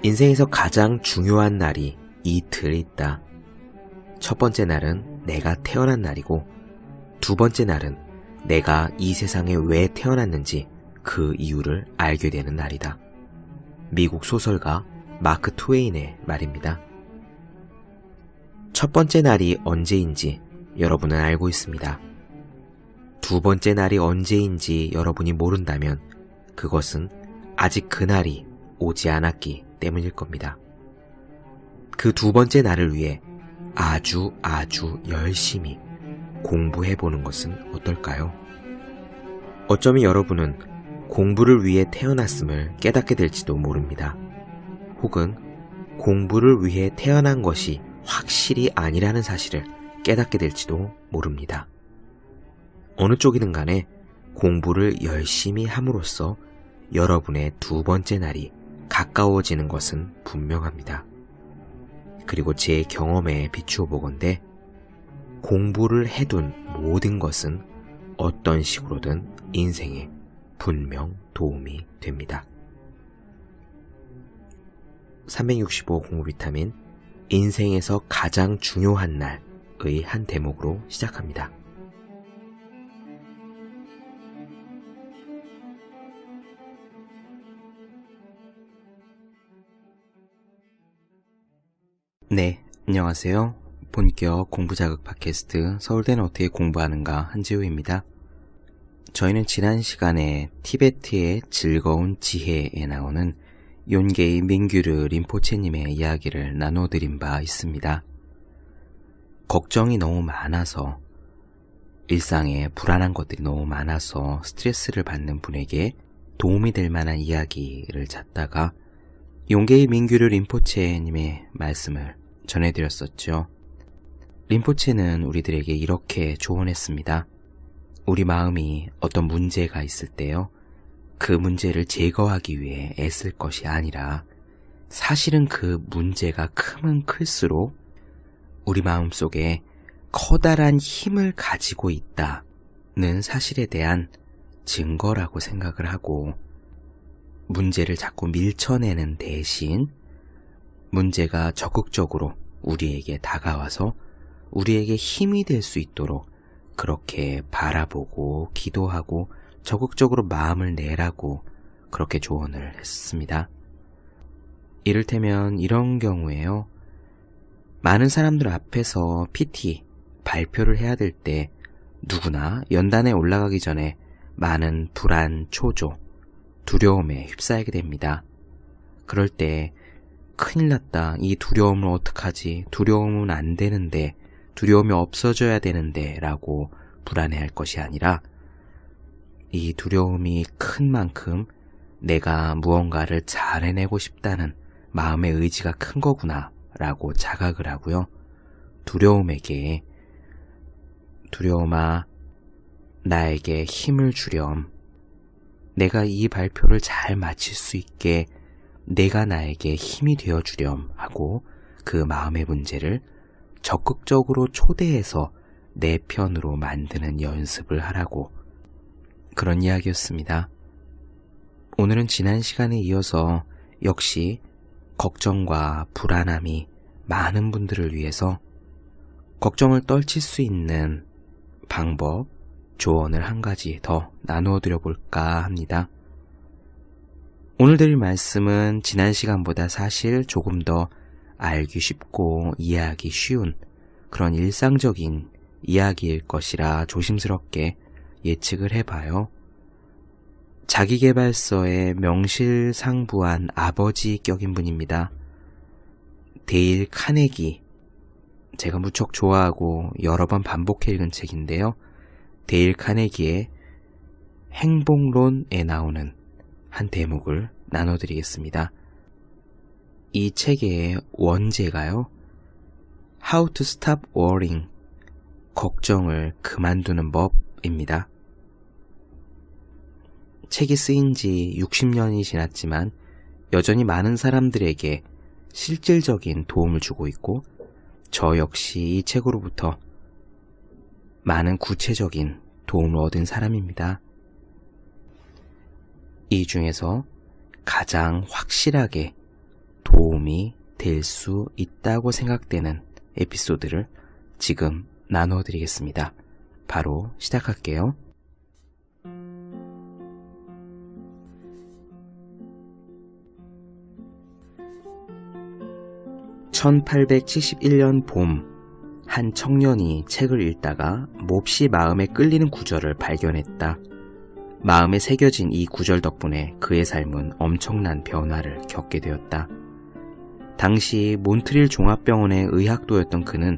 인생에서 가장 중요한 날이 이틀 있다. 첫 번째 날은 내가 태어난 날이고, 두 번째 날은 내가 이 세상에 왜 태어났는지 그 이유를 알게 되는 날이다. 미국 소설가 마크 트웨인의 말입니다. 첫 번째 날이 언제인지 여러분은 알고 있습니다. 두 번째 날이 언제인지 여러분이 모른다면 그것은 아직 그날이 오지 않았기 때문일 겁니다. 그 두 번째 날을 위해 아주 열심히 공부해보는 것은 어떨까요? 어쩌면 여러분은 공부를 위해 태어났음을 깨닫게 될지도 모릅니다. 혹은 공부를 위해 태어난 것이 확실히 아니라는 사실을 깨닫게 될지도 모릅니다. 어느 쪽이든 간에 공부를 열심히 함으로써 여러분의 두 번째 날이 가까워지는 것은 분명합니다. 그리고 제 경험에 비추어 보건대 공부를 해둔 모든 것은 어떤 식으로든 인생에 분명 도움이 됩니다. 365 공부 비타민 인생에서 가장 중요한 날의 한 대목으로 시작합니다. 네, 안녕하세요. 본격 공부자극 팟캐스트 서울대는 어떻게 공부하는가 한지우입니다. 저희는 지난 시간에 티베트의 즐거운 지혜에 나오는 욘게이 민규르 린포체님의 이야기를 나눠드린 바 있습니다. 걱정이 너무 많아서, 일상에 불안한 것들이 너무 많아서 스트레스를 받는 분에게 도움이 될 만한 이야기를 찾다가 욘게이 민규르 린포체님의 말씀을 전해드렸었죠. 린포체는 우리들에게 이렇게 조언했습니다. 우리 마음이 어떤 문제가 있을 때요, 그 문제를 제거하기 위해 애쓸 것이 아니라 사실은 그 문제가 크면 클수록 우리 마음속에 커다란 힘을 가지고 있다는 사실에 대한 증거라고 생각을 하고, 문제를 자꾸 밀쳐내는 대신 문제가 적극적으로 우리에게 다가와서 우리에게 힘이 될 수 있도록 그렇게 바라보고 기도하고 적극적으로 마음을 내라고 그렇게 조언을 했습니다. 이를테면 이런 경우에요, 많은 사람들 앞에서 PT 발표를 해야 될 때 누구나 연단에 올라가기 전에 많은 불안, 초조, 두려움에 휩싸이게 됩니다. 그럴 때 큰일 났다, 이 두려움을 어떡하지, 두려움은 안 되는데, 두려움이 없어져야 되는데 라고 불안해할 것이 아니라, 이 두려움이 큰 만큼 내가 무언가를 잘 해내고 싶다는 마음의 의지가 큰 거구나 라고 자각을 하고요, 두려움에게 두려움아 나에게 힘을 주렴, 내가 이 발표를 잘 마칠 수 있게 내가 나에게 힘이 되어주렴 하고 그 마음의 문제를 적극적으로 초대해서 내 편으로 만드는 연습을 하라고, 그런 이야기였습니다. 오늘은 지난 시간에 이어서 역시 걱정과 불안함이 많은 분들을 위해서 걱정을 떨칠 수 있는 방법, 조언을 한 가지 더 나누어 드려볼까 합니다. 오늘 드릴 말씀은 지난 시간보다 사실 조금 더 알기 쉽고 이해하기 쉬운 그런 일상적인 이야기일 것이라 조심스럽게 예측을 해봐요. 자기계발서의 명실상부한 아버지 격인 분입니다. 데일 카네기, 제가 무척 좋아하고 여러 번 반복해 읽은 책인데요, 데일 카네기의 행복론에 나오는 한 대목을 나눠드리겠습니다. 이 책의 원제가요, How to Stop Worrying, 걱정을 그만두는 법입니다. 책이 쓰인 지 60년이 지났지만 여전히 많은 사람들에게 실질적인 도움을 주고 있고, 저 역시 이 책으로부터 많은 구체적인 도움을 얻은 사람입니다. 이 중에서 가장 확실하게 도움이 될 수 있다고 생각되는 에피소드를 지금 나누어 드리겠습니다. 바로 시작할게요. 1871년 봄, 한 청년이 책을 읽다가 몹시 마음에 끌리는 구절을 발견했다. 마음에 새겨진 이 구절 덕분에 그의 삶은 엄청난 변화를 겪게 되었다. 당시 몬트릴 종합병원의 의학도였던 그는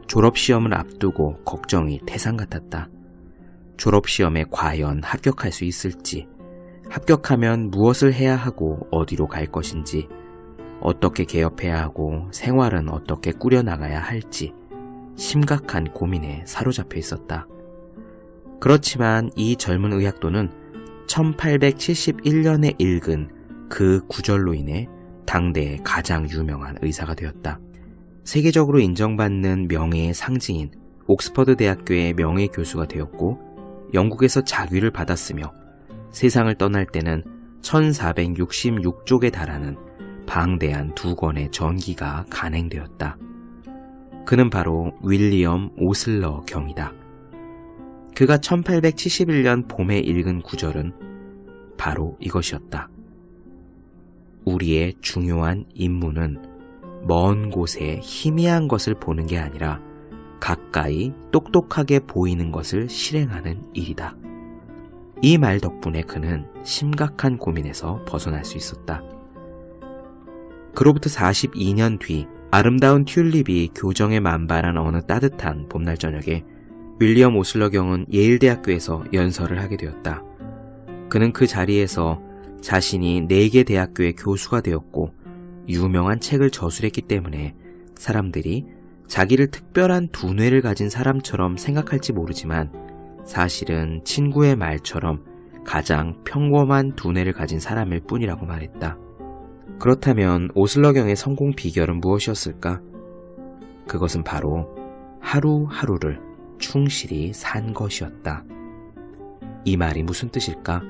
졸업시험을 앞두고 걱정이 태산 같았다. 졸업시험에 과연 합격할 수 있을지, 합격하면 무엇을 해야 하고 어디로 갈 것인지, 어떻게 개업해야 하고 생활은 어떻게 꾸려나가야 할지 심각한 고민에 사로잡혀 있었다. 그렇지만 이 젊은 의학도는 1871년에 읽은 그 구절로 인해 당대의 가장 유명한 의사가 되었다. 세계적으로 인정받는 명예의 상징인 옥스퍼드 대학교의 명예교수가 되었고 영국에서 학위를 받았으며 세상을 떠날 때는 1466쪽에 달하는 방대한 2권의 전기가 간행되었다. 그는 바로 윌리엄 오슬러 경이다. 그가 1871년 봄에 읽은 구절은 바로 이것이었다. 우리의 중요한 임무는 먼 곳에 희미한 것을 보는 게 아니라 가까이 똑똑하게 보이는 것을 실행하는 일이다. 이 말 덕분에 그는 심각한 고민에서 벗어날 수 있었다. 그로부터 42년 뒤 아름다운 튤립이 교정에 만발한 어느 따뜻한 봄날 저녁에 윌리엄 오슬러 경은 예일대학교에서 연설을 하게 되었다. 그는 그 자리에서 자신이 4개 대학교의 교수가 되었고 유명한 책을 저술했기 때문에 사람들이 자기를 특별한 두뇌를 가진 사람처럼 생각할지 모르지만 사실은 친구의 말처럼 가장 평범한 두뇌를 가진 사람일 뿐이라고 말했다. 그렇다면 오슬러 경의 성공 비결은 무엇이었을까? 그것은 바로 하루하루를 충실히 산 것이었다. 이 말이 무슨 뜻일까?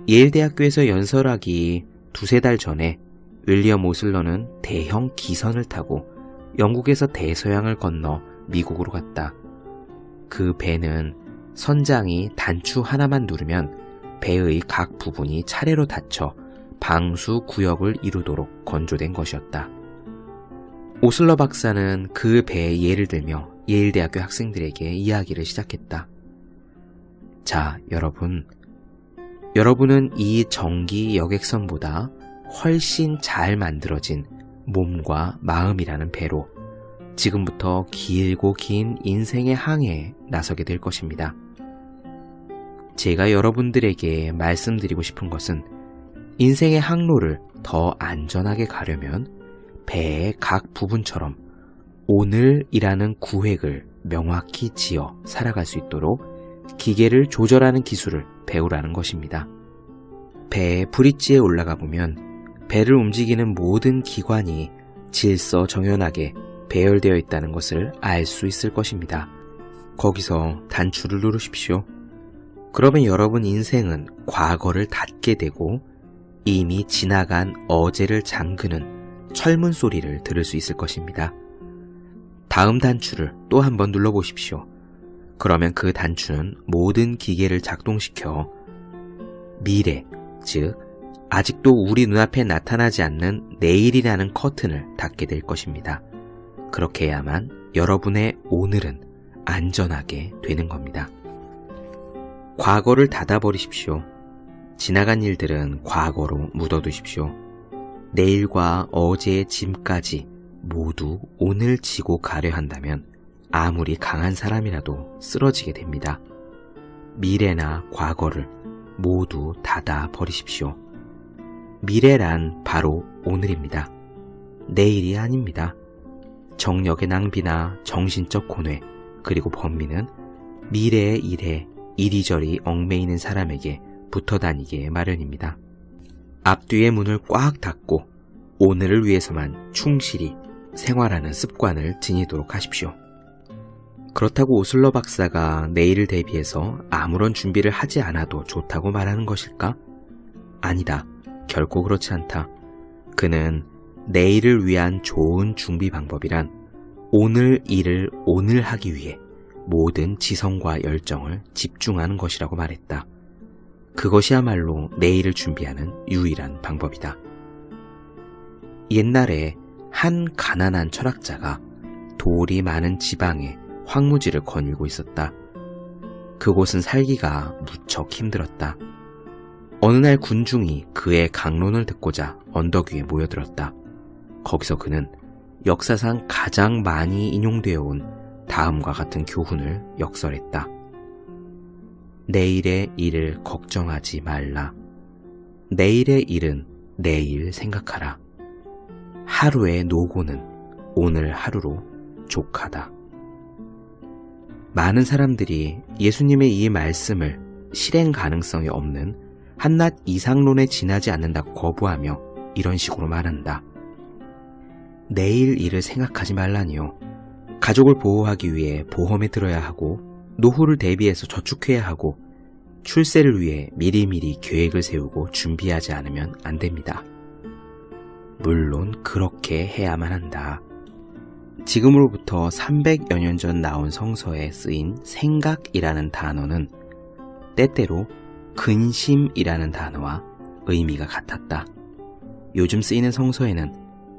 예일대학교에서 연설하기 2-3달 전에 윌리엄 오슬러는 대형 기선을 타고 영국에서 대서양을 건너 미국으로 갔다. 그 배는 선장이 단추 하나만 누르면 배의 각 부분이 차례로 닫혀 방수 구역을 이루도록 건조된 것이었다. 오슬러 박사는 그 배의 예를 들며 예일대학교 학생들에게 이야기를 시작했다. 자, 여러분은 이 전기 여객선보다 훨씬 잘 만들어진 몸과 마음이라는 배로 지금부터 길고 긴 인생의 항해에 나서게 될 것입니다. 제가 여러분들에게 말씀드리고 싶은 것은 인생의 항로를 더 안전하게 가려면 배의 각 부분처럼 오늘이라는 구획을 명확히 지어 살아갈 수 있도록 기계를 조절하는 기술을 배우라는 것입니다. 배의 브릿지에 올라가 보면 배를 움직이는 모든 기관이 질서정연하게 배열되어 있다는 것을 알 수 있을 것입니다. 거기서 단추를 누르십시오. 그러면 여러분 인생은 과거를 닫게 되고 이미 지나간 어제를 잠그는 철문 소리를 들을 수 있을 것입니다. 다음 단추를 또 한번 눌러보십시오. 그러면 그 단추는 모든 기계를 작동시켜 미래, 즉 아직도 우리 눈앞에 나타나지 않는 내일이라는 커튼을 닫게 될 것입니다. 그렇게 해야만 여러분의 오늘은 안전하게 되는 겁니다. 과거를 닫아버리십시오. 지나간 일들은 과거로 묻어두십시오. 내일과 어제의 짐까지 모두 오늘 지고 가려 한다면 아무리 강한 사람이라도 쓰러지게 됩니다. 미래나 과거를 모두 닫아버리십시오. 미래란 바로 오늘입니다. 내일이 아닙니다. 정력의 낭비나 정신적 고뇌, 그리고 범민은 미래의 일에 이리저리 얽매이는 사람에게 붙어 다니게 마련입니다. 앞뒤의 문을 꽉 닫고 오늘을 위해서만 충실히 생활하는 습관을 지니도록 하십시오. 그렇다고 오슬러 박사가 내일을 대비해서 아무런 준비를 하지 않아도 좋다고 말하는 것일까? 아니다. 결코 그렇지 않다. 그는 내일을 위한 좋은 준비 방법이란 오늘 일을 오늘 하기 위해 모든 지성과 열정을 집중하는 것이라고 말했다. 그것이야말로 내일을 준비하는 유일한 방법이다. 옛날에 한 가난한 철학자가 돌이 많은 지방에 황무지를 거닐고 있었다. 그곳은 살기가 무척 힘들었다. 어느 날 군중이 그의 강론을 듣고자 언덕 위에 모여들었다. 거기서 그는 역사상 가장 많이 인용되어 온 다음과 같은 교훈을 역설했다. 내일의 일을 걱정하지 말라. 내일의 일은 내일 생각하라. 하루의 노고는 오늘 하루로 족하다. 많은 사람들이 예수님의 이 말씀을 실행 가능성이 없는 한낱 이상론에 지나지 않는다고 거부하며 이런 식으로 말한다. 내일 일을 생각하지 말라니요. 가족을 보호하기 위해 보험에 들어야 하고 노후를 대비해서 저축해야 하고 출세를 위해 미리미리 계획을 세우고 준비하지 않으면 안 됩니다. 물론 그렇게 해야만 한다. 지금으로부터 300여 년 전 나온 성서에 쓰인 생각이라는 단어는 때때로 근심이라는 단어와 의미가 같았다. 요즘 쓰이는 성서에는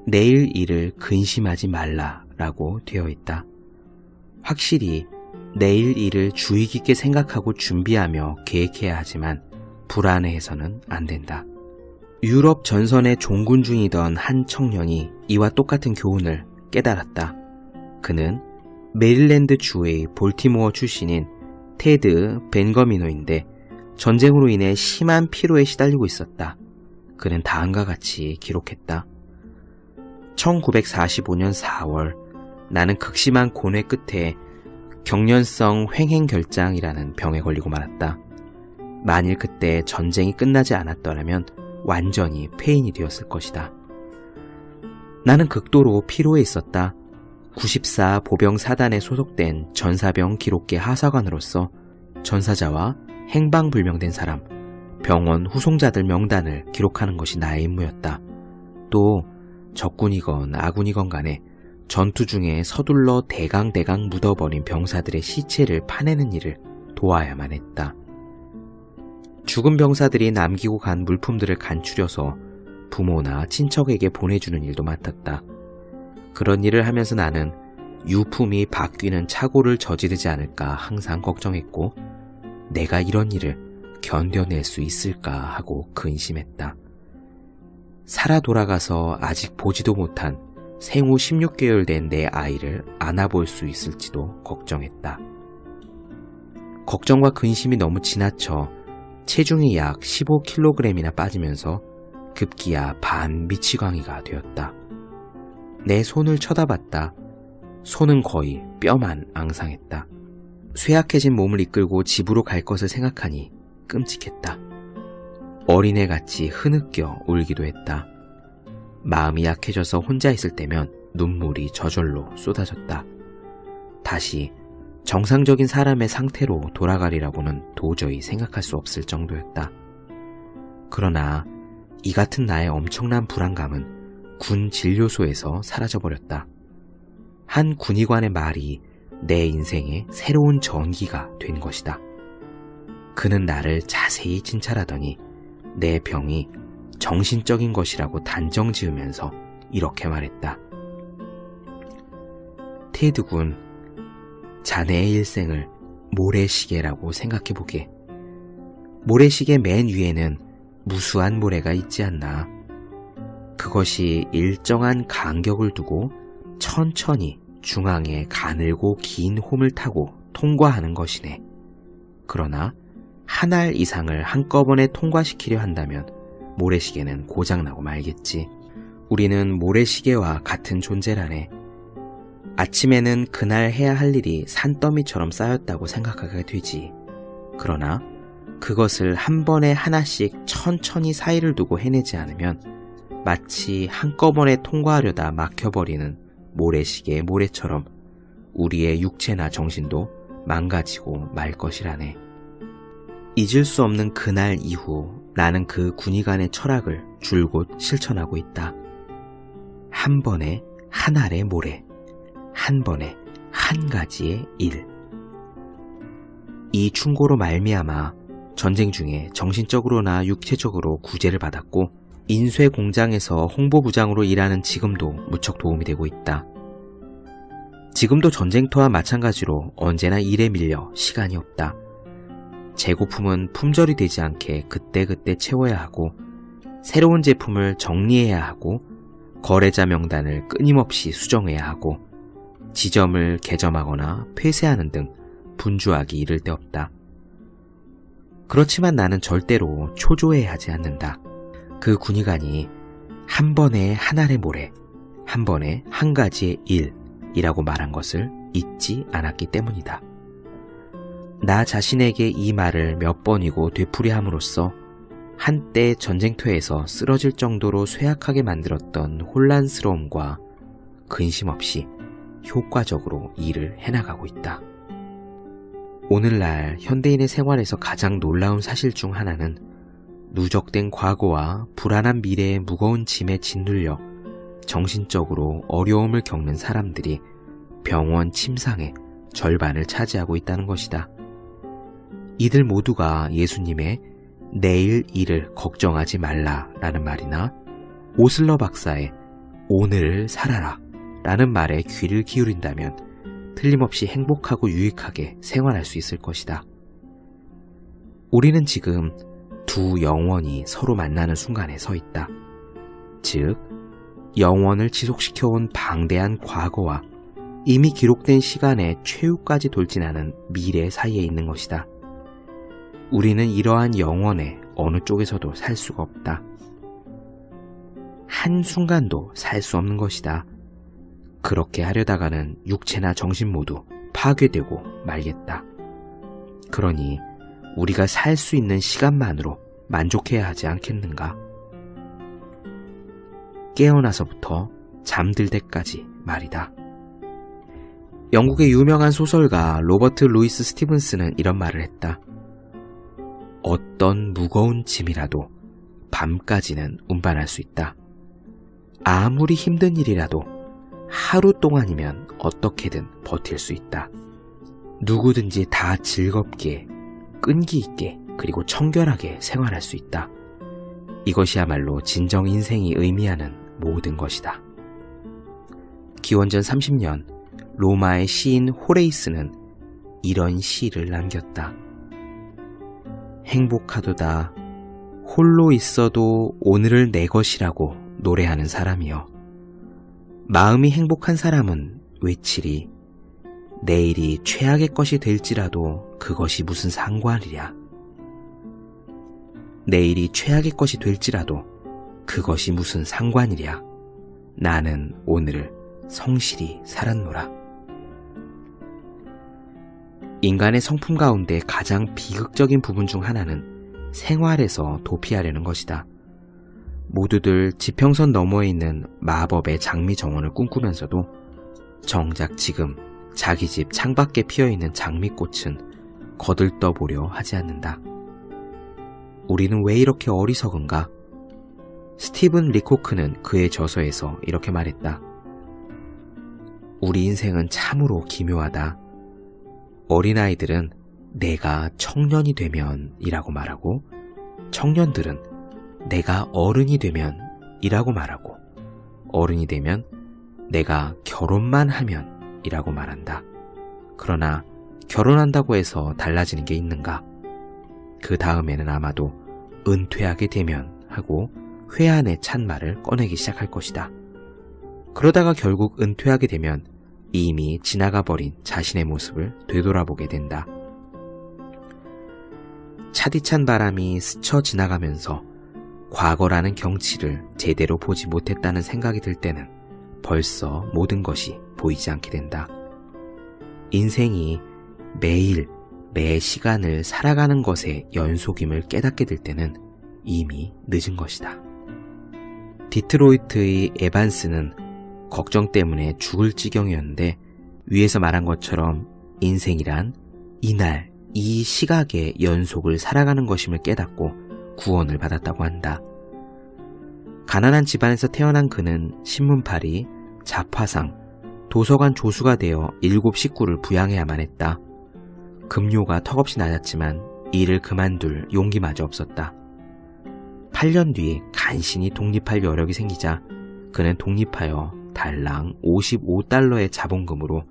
내일 일을 근심하지 말라라고 되어 있다. 확실히 내일 일을 주의 깊게 생각하고 준비하며 계획해야 하지만 불안해해서는 안 된다. 유럽 전선에 종군 중이던 한 청년이 이와 똑같은 교훈을 깨달았다. 그는 메릴랜드 주의 볼티모어 출신인 테드 벤거미노인데 전쟁으로 인해 심한 피로에 시달리고 있었다. 그는 다음과 같이 기록했다. 1945년 4월 나는 극심한 고뇌 끝에 경련성 횡행결장이라는 병에 걸리고 말았다. 만일 그때 전쟁이 끝나지 않았더라면 완전히 폐인이 되었을 것이다. 나는 극도로 피로해 있었다. 94 보병 사단에 소속된 전사병 기록계 하사관으로서 전사자와 행방불명된 사람, 병원 후송자들 명단을 기록하는 것이 나의 임무였다. 또 적군이건 아군이건 간에 전투 중에 서둘러 대강대강 묻어버린 병사들의 시체를 파내는 일을 도와야만 했다. 죽은 병사들이 남기고 간 물품들을 간추려서 부모나 친척에게 보내주는 일도 맡았다. 그런 일을 하면서 나는 유품이 바뀌는 착오를 저지르지 않을까 항상 걱정했고 내가 이런 일을 견뎌낼 수 있을까 하고 근심했다. 살아 돌아가서 아직 보지도 못한 생후 16개월 된 내 아이를 안아볼 수 있을지도 걱정했다. 걱정과 근심이 너무 지나쳐 체중이 약 15kg이나 빠지면서 급기야 반미치광이가 되었다. 내 손을 쳐다봤다. 손은 거의 뼈만 앙상했다. 쇠약해진 몸을 이끌고 집으로 갈 것을 생각하니 끔찍했다. 어린애같이 흐느껴 울기도 했다. 마음이 약해져서 혼자 있을 때면 눈물이 저절로 쏟아졌다. 다시 정상적인 사람의 상태로 돌아가리라고는 도저히 생각할 수 없을 정도였다. 그러나 이 같은 나의 엄청난 불안감은 군 진료소에서 사라져버렸다. 한 군의관의 말이 내 인생의 새로운 전기가 된 것이다. 그는 나를 자세히 진찰하더니 내 병이 정신적인 것이라고 단정 지으면서 이렇게 말했다. 테드 군, 자네의 일생을 모래시계라고 생각해보게. 모래시계 맨 위에는 무수한 모래가 있지 않나. 그것이 일정한 간격을 두고 천천히 중앙에 가늘고 긴 홈을 타고 통과하는 것이네. 그러나 한 알 이상을 한꺼번에 통과시키려 한다면 모래시계는 고장나고 말겠지. 우리는 모래시계와 같은 존재라네. 아침에는 그날 해야 할 일이 산더미처럼 쌓였다고 생각하게 되지. 그러나 그것을 한 번에 하나씩 천천히 사이를 두고 해내지 않으면 마치 한꺼번에 통과하려다 막혀버리는 모래시계의 모래처럼 우리의 육체나 정신도 망가지고 말 것이라네. 잊을 수 없는 그날 이후 나는 그 군의관의 철학을 줄곧 실천하고 있다. 한 번에 한 알의 모래, 한 번에 한 가지의 일. 이 충고로 말미암아 전쟁 중에 정신적으로나 육체적으로 구제를 받았고 인쇄 공장에서 홍보부장으로 일하는 지금도 무척 도움이 되고 있다. 지금도 전쟁터와 마찬가지로 언제나 일에 밀려 시간이 없다. 재고품은 품절이 되지 않게 그때그때 채워야 하고 새로운 제품을 정리해야 하고 거래자 명단을 끊임없이 수정해야 하고 지점을 개점하거나 폐쇄하는 등 분주하기 이를 데 없다. 그렇지만 나는 절대로 초조해하지 않는다. 그 군의관이 한 번에 한 알의 모래, 한 번에 한 가지의 일이라고 말한 것을 잊지 않았기 때문이다. 나 자신에게 이 말을 몇 번이고 되풀이함으로써 한때 전쟁터에서 쓰러질 정도로 쇠약하게 만들었던 혼란스러움과 근심 없이 효과적으로 일을 해나가고 있다. 오늘날 현대인의 생활에서 가장 놀라운 사실 중 하나는 누적된 과거와 불안한 미래의 무거운 짐에 짓눌려 정신적으로 어려움을 겪는 사람들이 병원 침상의 절반을 차지하고 있다는 것이다. 이들 모두가 예수님의 내일 일을 걱정하지 말라라는 말이나 오슬러 박사의 오늘을 살아라 라는 말에 귀를 기울인다면 틀림없이 행복하고 유익하게 생활할 수 있을 것이다. 우리는 지금 두 영원이 서로 만나는 순간에 서 있다. 즉, 영원을 지속시켜온 방대한 과거와 이미 기록된 시간의 최후까지 돌진하는 미래 사이에 있는 것이다. 우리는 이러한 영원의 어느 쪽에서도 살 수가 없다. 한순간도 살 수 없는 것이다. 그렇게 하려다가는 육체나 정신 모두 파괴되고 말겠다. 그러니 우리가 살 수 있는 시간만으로 만족해야 하지 않겠는가? 깨어나서부터 잠들 때까지 말이다. 영국의 유명한 소설가 로버트 루이스 스티븐스는 이런 말을 했다. 어떤 무거운 짐이라도 밤까지는 운반할 수 있다. 아무리 힘든 일이라도 하루 동안이면 어떻게든 버틸 수 있다. 누구든지 다 즐겁게, 끈기 있게, 그리고 청결하게 생활할 수 있다. 이것이야말로 진정 인생이 의미하는 모든 것이다. 기원전 30년 로마의 시인 호레이스는 이런 시를 남겼다. 행복하도다 홀로 있어도 오늘을 내 것이라고 노래하는 사람이여. 마음이 행복한 사람은 외치리 내일이 최악의 것이 될지라도 그것이 무슨 상관이랴. 내일이 최악의 것이 될지라도 그것이 무슨 상관이랴. 나는 오늘을 성실히 살았노라. 인간의 성품 가운데 가장 비극적인 부분 중 하나는 생활에서 도피하려는 것이다. 모두들 지평선 너머에 있는 마법의 장미 정원을 꿈꾸면서도 정작 지금 자기 집 창밖에 피어있는 장미꽃은 거들떠보려 하지 않는다. 우리는 왜 이렇게 어리석은가? 스티븐 리코크는 그의 저서에서 이렇게 말했다. 우리 인생은 참으로 기묘하다. 어린아이들은 내가 청년이 되면 이라고 말하고 청년들은 내가 어른이 되면 이라고 말하고 어른이 되면 내가 결혼만 하면 이라고 말한다. 그러나 결혼한다고 해서 달라지는 게 있는가? 그 다음에는 아마도 은퇴하게 되면 하고 회한의 찬말을 꺼내기 시작할 것이다. 그러다가 결국 은퇴하게 되면 이미 지나가 버린 자신의 모습을 되돌아보게 된다. 차디찬 바람이 스쳐 지나가면서 과거라는 경치를 제대로 보지 못했다는 생각이 들 때는 벌써 모든 것이 보이지 않게 된다. 인생이 매일 매 시간을 살아가는 것의 연속임을 깨닫게 될 때는 이미 늦은 것이다. 디트로이트의 에반스는 걱정 때문에 죽을 지경이었는데 위에서 말한 것처럼 인생이란 이날 이 시각의 연속을 살아가는 것임을 깨닫고 구원을 받았다고 한다. 가난한 집안에서 태어난 그는 신문팔이, 잡화상, 도서관 조수가 되어 7 식구를 부양해야만 했다. 급료가 턱없이 낮았지만 일을 그만둘 용기마저 없었다. 8년 뒤 간신히 독립할 여력이 생기자 그는 독립하여 달랑 55달러의 자본금으로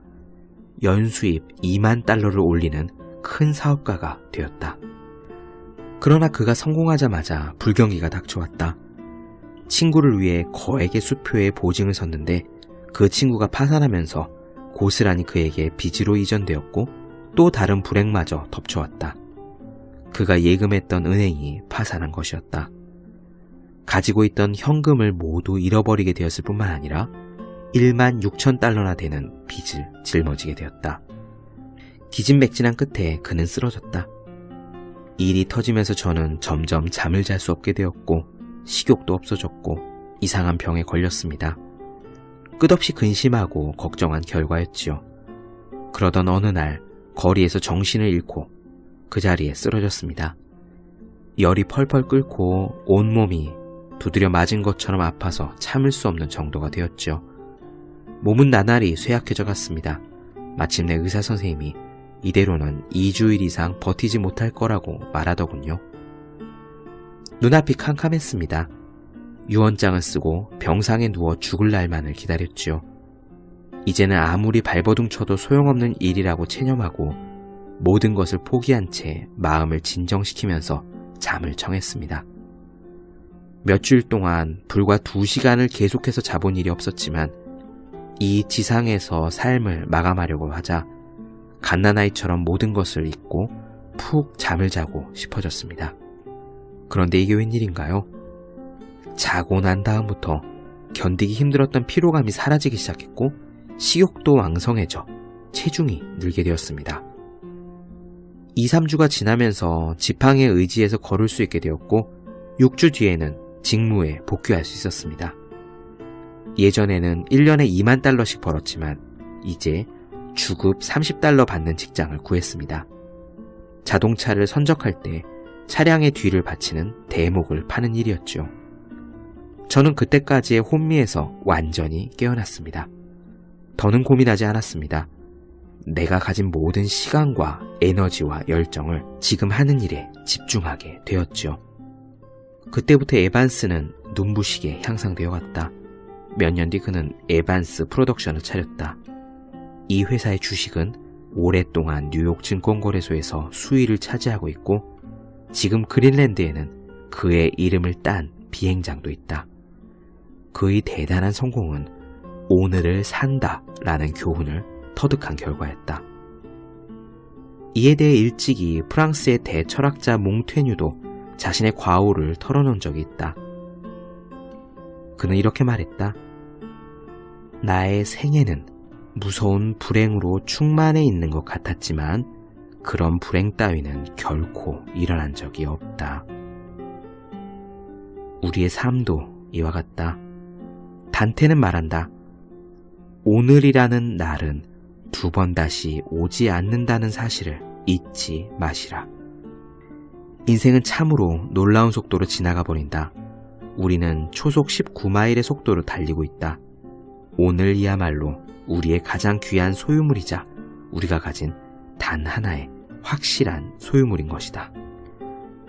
연수입 2만 달러를 올리는 큰 사업가가 되었다. 그러나 그가 성공하자마자 불경기가 닥쳐왔다. 친구를 위해 거액의 수표에 보증을 섰는데 그 친구가 파산하면서 고스란히 그에게 빚으로 이전되었고 또 다른 불행마저 덮쳐왔다. 그가 예금했던 은행이 파산한 것이었다. 가지고 있던 현금을 모두 잃어버리게 되었을 뿐만 아니라 1만 6천 달러나 되는 빚을 짊어지게 되었다. 기진맥진한 끝에 그는 쓰러졌다. 일이 터지면서 저는 점점 잠을 잘 수 없게 되었고 식욕도 없어졌고 이상한 병에 걸렸습니다. 끝없이 근심하고 걱정한 결과였지요. 그러던 어느 날 거리에서 정신을 잃고 그 자리에 쓰러졌습니다. 열이 펄펄 끓고 온몸이 두드려 맞은 것처럼 아파서 참을 수 없는 정도가 되었죠. 몸은 나날이 쇠약해져 갔습니다. 마침내 의사 선생님이 이대로는 2주일 이상 버티지 못할 거라고 말하더군요. 눈앞이 캄캄했습니다. 유언장을 쓰고 병상에 누워 죽을 날만을 기다렸지요. 이제는 아무리 발버둥 쳐도 소용없는 일이라고 체념하고 모든 것을 포기한 채 마음을 진정시키면서 잠을 청했습니다. 몇 주일 동안 불과 2시간을 계속해서 자본 일이 없었지만 이 지상에서 삶을 마감하려고 하자 갓난아이처럼 모든 것을 잊고 푹 잠을 자고 싶어졌습니다. 그런데 이게 웬일인가요? 자고 난 다음부터 견디기 힘들었던 피로감이 사라지기 시작했고 식욕도 왕성해져 체중이 늘게 되었습니다. 2, 3주가 지나면서 지팡이에 의지해서 걸을 수 있게 되었고 6주 뒤에는 직무에 복귀할 수 있었습니다. 예전에는 1년에 2만 달러씩 벌었지만 이제 주급 30달러 받는 직장을 구했습니다. 자동차를 선적할 때 차량의 뒤를 받치는 대목을 파는 일이었죠. 저는 그때까지의 혼미에서 완전히 깨어났습니다. 더는 고민하지 않았습니다. 내가 가진 모든 시간과 에너지와 열정을 지금 하는 일에 집중하게 되었죠. 그때부터 에반스는 눈부시게 향상되어 갔다. 몇 년 뒤 그는 에반스 프로덕션을 차렸다. 이 회사의 주식은 오랫동안 뉴욕 증권거래소에서 수위를 차지하고 있고 지금 그린랜드에는 그의 이름을 딴 비행장도 있다. 그의 대단한 성공은 오늘을 산다 라는 교훈을 터득한 결과였다. 이에 대해 일찍이 프랑스의 대철학자 몽테뉴도 자신의 과오를 털어놓은 적이 있다. 그는 이렇게 말했다. 나의 생애는 무서운 불행으로 충만해 있는 것 같았지만 그런 불행 따위는 결코 일어난 적이 없다. 우리의 삶도 이와 같다. 단테는 말한다. 오늘이라는 날은 2번 다시 오지 않는다는 사실을 잊지 마시라. 인생은 참으로 놀라운 속도로 지나가 버린다. 우리는 초속 19마일의 속도로 달리고 있다. 오늘이야말로 우리의 가장 귀한 소유물이자 우리가 가진 단 하나의 확실한 소유물인 것이다.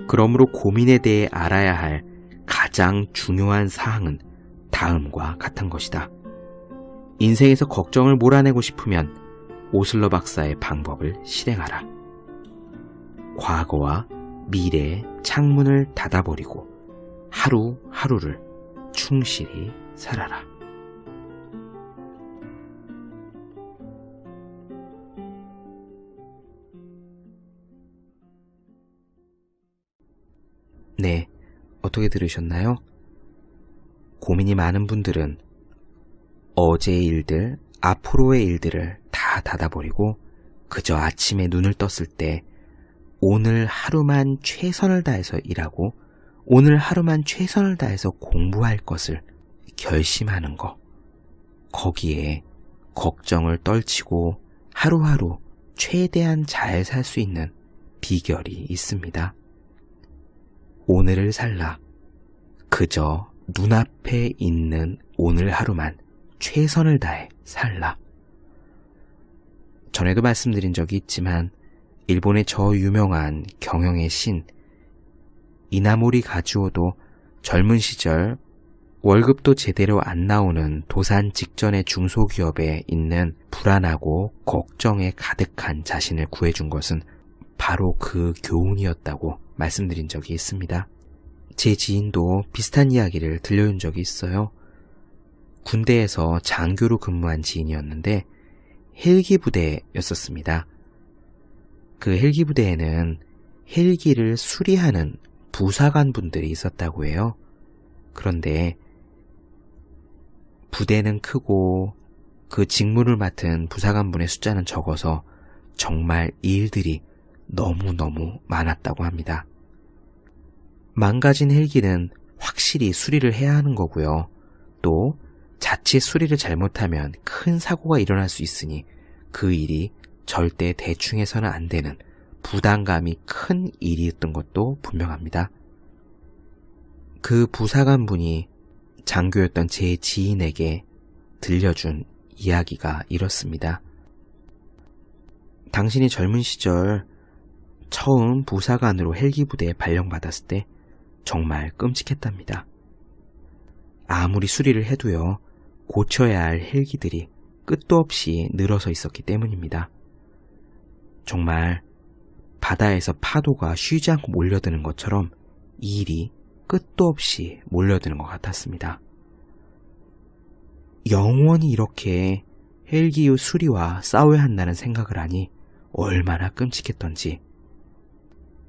그러므로 고민에 대해 알아야 할 가장 중요한 사항은 다음과 같은 것이다. 인생에서 걱정을 몰아내고 싶으면 오슬러 박사의 방법을 실행하라. 과거와 미래의 창문을 닫아버리고 하루하루를 충실히 살아라. 네, 어떻게 들으셨나요? 고민이 많은 분들은 어제의 일들, 앞으로의 일들을 다 닫아버리고 그저 아침에 눈을 떴을 때 오늘 하루만 최선을 다해서 일하고 오늘 하루만 최선을 다해서 공부할 것을 결심하는 것. 거기에 걱정을 떨치고 하루하루 최대한 잘 살 수 있는 비결이 있습니다. 오늘을 살라. 그저 눈앞에 있는 오늘 하루만 최선을 다해 살라. 전에도 말씀드린 적이 있지만 일본의 저 유명한 경영의 신 이나모리 가즈오도 젊은 시절 월급도 제대로 안 나오는 도산 직전의 중소기업에 있는 불안하고 걱정에 가득한 자신을 구해준 것은 바로 그 교훈이었다고 말씀드린 적이 있습니다. 제 지인도 비슷한 이야기를 들려준 적이 있어요. 군대에서 장교로 근무한 지인이었는데 헬기 부대였었습니다. 그 헬기 부대에는 헬기를 수리하는 부사관 분들이 있었다고 해요. 그런데 부대는 크고 그 직무를 맡은 부사관분의 숫자는 적어서 정말 일들이 너무너무 많았다고 합니다. 망가진 헬기는 확실히 수리를 해야 하는 거고요. 또 자칫 수리를 잘못하면 큰 사고가 일어날 수 있으니 그 일이 절대 대충 해서는 안 되는 부담감이 큰 일이었던 것도 분명합니다. 그 부사관분이 장교였던 제 지인에게 들려준 이야기가 이렇습니다. 당신이 젊은 시절 처음 부사관으로 헬기 부대에 발령받았을 때 정말 끔찍했답니다. 아무리 수리를 해도요, 고쳐야 할 헬기들이 끝도 없이 늘어서 있었기 때문입니다. 정말 바다에서 파도가 쉬지 않고 몰려드는 것처럼 이 일이 끝도 없이 몰려드는 것 같았습니다. 영원히 이렇게 헬기 수리와 싸워야 한다는 생각을 하니 얼마나 끔찍했던지,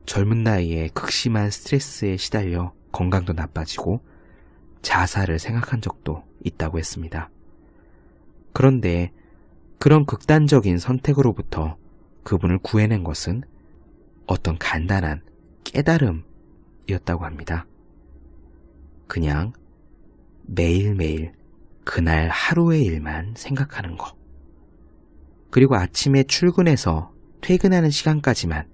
젊은 나이에 극심한 스트레스에 시달려 건강도 나빠지고 자살을 생각한 적도 있다고 했습니다. 그런데 그런 극단적인 선택으로부터 그분을 구해낸 것은 어떤 간단한 깨달음이었다고 합니다. 그냥 매일매일 그날 하루의 일만 생각하는 것. 그리고 아침에 출근해서 퇴근하는 시간까지만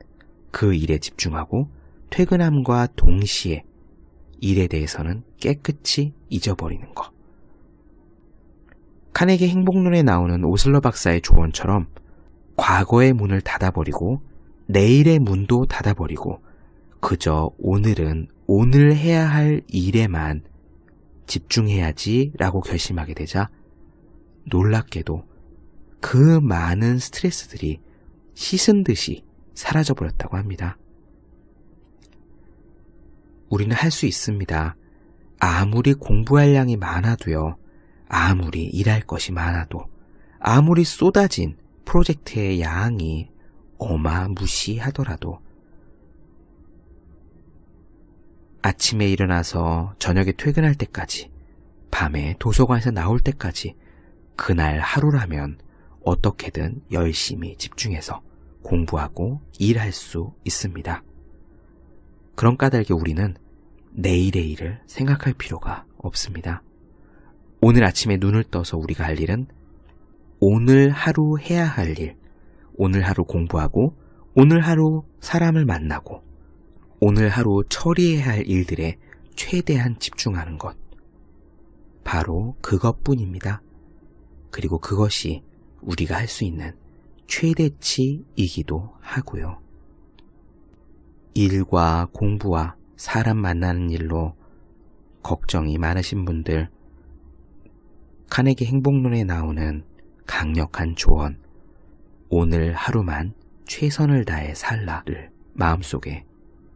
그 일에 집중하고 퇴근함과 동시에 일에 대해서는 깨끗이 잊어버리는 것. 카네기 행복론에 나오는 오슬러 박사의 조언처럼 과거의 문을 닫아버리고 내일의 문도 닫아버리고 그저 오늘은 오늘 해야 할 일에만 집중해야지 라고 결심하게 되자 놀랍게도 그 많은 스트레스들이 씻은 듯이 사라져버렸다고 합니다. 우리는 할 수 있습니다. 아무리 공부할 양이 많아도요, 아무리 일할 것이 많아도, 아무리 쏟아진 프로젝트의 양이 어마무시하더라도 아침에 일어나서 저녁에 퇴근할 때까지, 밤에 도서관에서 나올 때까지 그날 하루라면 어떻게든 열심히 집중해서 공부하고 일할 수 있습니다. 그런 까닭에 우리는 내일의 일을 생각할 필요가 없습니다. 오늘 아침에 눈을 떠서 우리가 할 일은 오늘 하루 해야 할 일, 오늘 하루 공부하고, 오늘 하루 사람을 만나고, 오늘 하루 처리해야 할 일들에 최대한 집중하는 것. 바로 그것뿐입니다. 그리고 그것이 우리가 할 수 있는 최대치이기도 하고요. 일과 공부와 사람 만나는 일로 걱정이 많으신 분들, 카네기 행복론에 나오는 강력한 조언, 오늘 하루만 최선을 다해 살라를 마음속에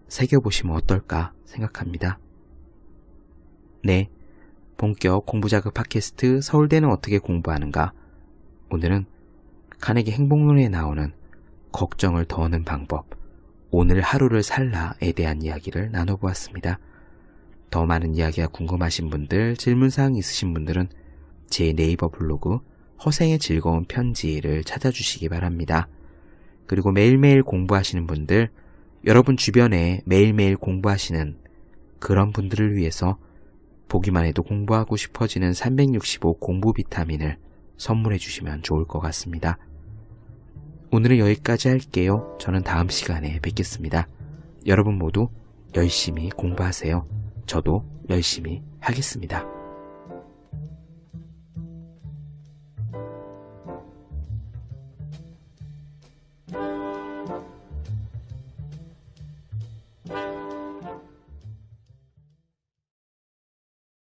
새겨보시면 어떨까 생각합니다. 네, 본격 공부자극 팟캐스트 서울대는 어떻게 공부하는가? 오늘은 카네기 행복론에 나오는 걱정을 더하는 방법, 오늘 하루를 살라에 대한 이야기를 나눠보았습니다. 더 많은 이야기가 궁금하신 분들, 질문사항 있으신 분들은 제 네이버 블로그 허생의 즐거운 편지를 찾아주시기 바랍니다. 그리고 매일매일 공부하시는 분들, 여러분 주변에 매일매일 공부하시는 그런 분들을 위해서 보기만 해도 공부하고 싶어지는 365 공부 비타민을 선물해 주시면 좋을 것 같습니다. 오늘은 여기까지 할게요. 저는 다음 시간에 뵙겠습니다. 여러분 모두 열심히 공부하세요. 저도 열심히 하겠습니다.